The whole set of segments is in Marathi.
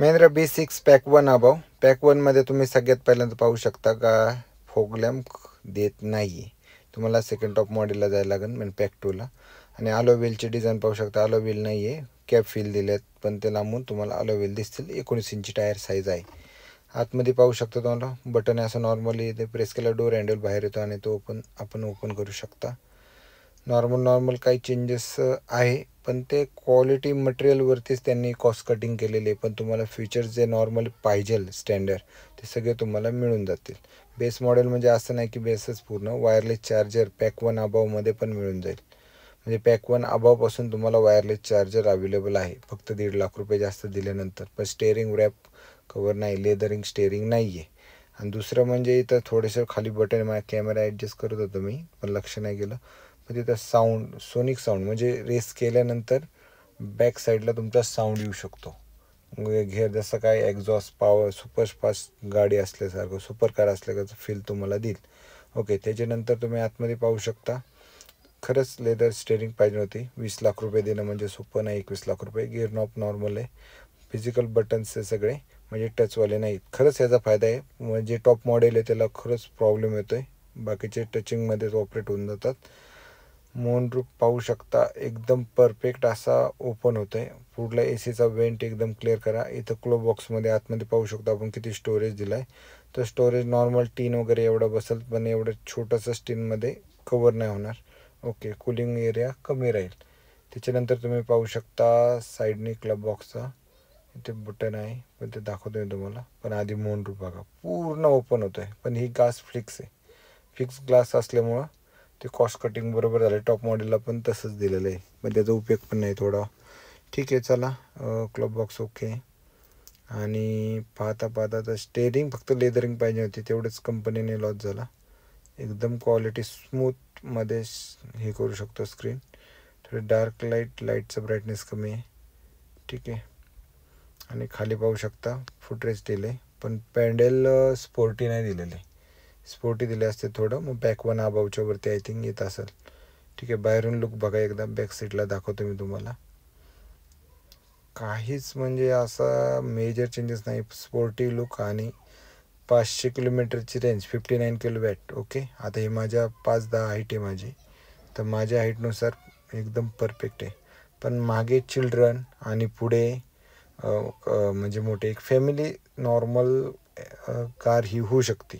Mahindra B6 pack 1 above. Pack 1मध्ये तुम्ही सगळ्यात पहिल्यांदा पाहू शकता का फॉग लॅम्प देत नाही आहे. तुम्हाला सेकंड टॉप मॉडेलला जायला लागेल म्हणजे पॅक 2ला. आणि अलो व्हीलची डिझाईन पाहू शकता. अलो व्हील नाही आहे, कॅप व्हील दिलेत, पण ते लांबून तुम्हाला अलो व्हील दिसतील. 19 इंची टायर साईज आहे. आतमध्ये पाहू शकता तुम्हाला बटन आहे असं नॉर्मली ते प्रेस केला डोर हँडल बाहेर येतो आणि तो आपण ओपन करू शकता. नॉर्मल काही चेंजेस आहे, पण ते क्वालिटी मटेरियलवरतीच त्यांनी कॉस्ट कटिंग केलेली आहे. पण तुम्हाला फीचर्स जे नॉर्मल पाहिजे स्टँडर्ड ते सगळे तुम्हाला मिळून जातील. बेस मॉडेल म्हणजे असं नाही की बेसच पूर्ण, वायरलेस चार्जर पॅक 1 अबावमध्ये पण मिळून जाईल. म्हणजे पॅक 1 अबावपासून तुम्हाला वायरलेस चार्जर अवेलेबल आहे फक्त 1.5 लाख रुपये जास्त दिल्यानंतर. पण स्टेअरिंग रॅप कवर नाही, लेदरिंग स्टेअरिंग नाही आहे. आणि दुसरं म्हणजे इथं थोडेसे खाली बटन माझ्या कॅमेरा ॲडजस्ट करत होतो मी, पण लक्ष नाही गेलं. पण तिथं साऊंड, सोनिक साऊंड म्हणजे रेस केल्यानंतर बॅक साईडला तुमचा साऊंड येऊ शकतो. घेर जसं काय एक्झॉस्ट पॉवर सुपर फास्ट गाडी असल्यासारखं, सुपर कार असल्याचं फील तुम्हाला देईल. ओके, त्याच्यानंतर तुम्ही आतमध्ये पाहू शकता. खरंच लेदर स्टेअरिंग पाहिजे होती. 20 लाख रुपये देणं म्हणजे सोपं नाही. 21 लाख रुपये. गिअर नॉब नॉर्मल आहे. फिजिकल बटन्स आहे सगळे, म्हणजे टचवाले नाहीत. खरंच याचा फायदा आहे. म्हणजे टॉप मॉडेल आहे त्याला खरंच प्रॉब्लेम येतो आहे, बाकीचे टचिंगमध्येच ऑपरेट होऊन जातात. मूनरूफ पाहू शकता, एकदम परफेक्ट असा ओपन होतं आहे. पुढला एसीचा वेंट एकदम क्लिअर करा. इथं क्लो बॉक्समध्ये आतमध्ये पाहू शकतो आपण किती स्टोरेज दिला आहे. तर स्टोरेज नॉर्मल टीन वगैरे एवढं बसेल, पण एवढं छोटंसं टीनमध्ये कवर नाही होणार. ओके, कूलिंग एरिया कमी राहील. त्याच्यानंतर तुम्ही पाहू शकता साईडने क्लब बॉक्सचा इथे बटन आहे, पण ते दाखवतो मी तुम्हाला. पण आधी मूनरूफ बघा, पूर्ण ओपन होतं आहे. पण ही ग्लास फिक्स आहे. फिक्स ग्लास असल्यामुळं ते कॉस्ट कटिंग बरोबर झालं. टॉप मॉडेलला पण तसंच दिलेलं आहे, पण त्याचा उपयोग पण नाही थोडा. ठीक आहे, चला. Club box okay. आणि पाहता तर स्टेअरिंग फक्त लेदरिंग पाहिजे होती, तेवढंच कंपनीने लॉस झाला. एकदम क्वालिटी स्मूथमध्ये हे करू शकतो स्क्रीन. थोडी डार्क लाईटचं ब्राईटनेस कमी आहे. ठीक आहे. आणि खाली पाहू शकता फुटरेस्ट दिले, पण पॅन्डल स्पोर्टी नाही दिलेले. स्पोर्टी दिले असते थोडं, मग बॅक 1 अबावच्या वरती आय थिंक येत असेल. ठीक आहे, बाहेरून लुक बघा एकदा. बॅक सीटला दाखवतो मी तुम्हाला. काहीच म्हणजे असा मेजर चेंजेस नाही. स्पोर्टी लुक आणि 500 किलोमीटरची रेंज, 59 किलोवॅट. ओके, आता हे माझ्या 5'10" हाईट आहे माझी, तर माझ्या हाईटनुसार एकदम परफेक्ट आहे. पण मागे चिल्ड्रन आणि पुढे म्हणजे मोठे एक फॅमिली नॉर्मल कार ही होऊ शकते.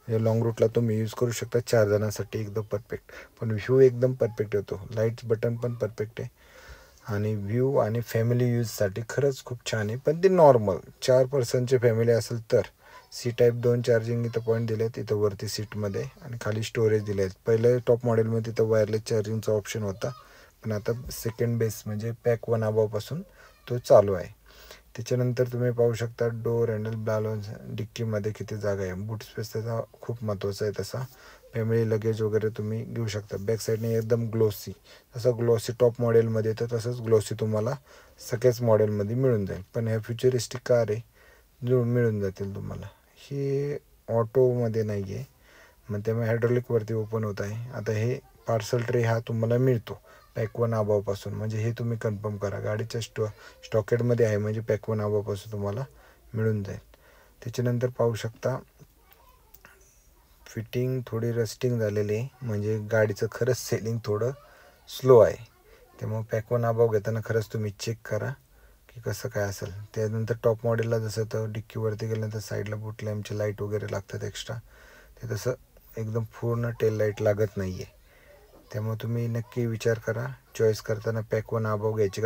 म्हणजे लॉंग रूटला तुम्ही यूज करू शकता 4 जणांसाठी, एकदम परफेक्ट. पण व्ह्यू एकदम परफेक्ट येतो. लाईट्स बटन पण परफेक्ट आहे. आणि व्ह्यू आणि फॅमिली यूजसाठी खरंच खूप छान आहे. पण ते नॉर्मल 4 पर्सनची फॅमिली असेल तर. C-Type 2 चार्जिंग इथं पॉईंट दिले आहेत, इथं वरती सीटमध्ये. आणि खाली स्टोरेज दिले आहेत. पहिले टॉप मॉडेलमध्ये तिथं वायरलेस चार्जिंगचा ऑप्शन होता, पण आता सेकंड बेस म्हणजे पॅक 1 अबावपासून तो चालू आहे. त्याच्यानंतर तुम्ही पाहू शकता डोर हँडल बॅलन्स, डिक्कीमध्ये किती जागा आहे. बूट स्पेस त्याचा खूप महत्त्वाचा आहे तसा. फॅमिली लगेज वगैरे तुम्ही घेऊ शकता. बॅक साईडने एकदम ग्लोसी, जसं ग्लोसी टॉप मॉडेलमध्ये येतं तसंच ग्लोसी तुम्हाला सगळ्याच मॉडेलमध्ये मिळून जाईल. पण ह्या फ्युचरिस्टिक कार आहे, जो मिळून जातील तुम्हाला. हे ऑटोमध्ये नाही आहे, मग त्यामुळे हायड्रॉलिकवरती ओपन होत आहे. आता हे पार्सल ट्रे हा तुम्हाला मिळतो पॅक 1 अबावपासून, म्हणजे हे तुम्ही कन्फर्म करा. गाडीच्या स्टॉकेटमध्ये आहे, म्हणजे पॅक 1 अबावपासून तुम्हाला मिळून जाईल. त्याच्यानंतर पाहू शकता फिटिंग थोडी रस्टिंग झालेली आहे, म्हणजे गाडीचं खरंच सेलिंग थोडं स्लो आहे. त्यामुळे पॅक 1 अबाव घेताना खरंच तुम्ही चेक करा की कसं काय असेल. त्यानंतर टॉप मॉडेलला जसं तर डिक्कीवरती गेल्यानंतर साईडला बूट लॅम्पचे लाईट वगैरे लागतात एक्स्ट्रा, ते तसं एकदम पूर्ण टेल लाईट लागत नाही आहे. त्यामुळे तुम्ही नक्की विचार करा चॉईस करताना पॅक 1 अबाव घ्यायची का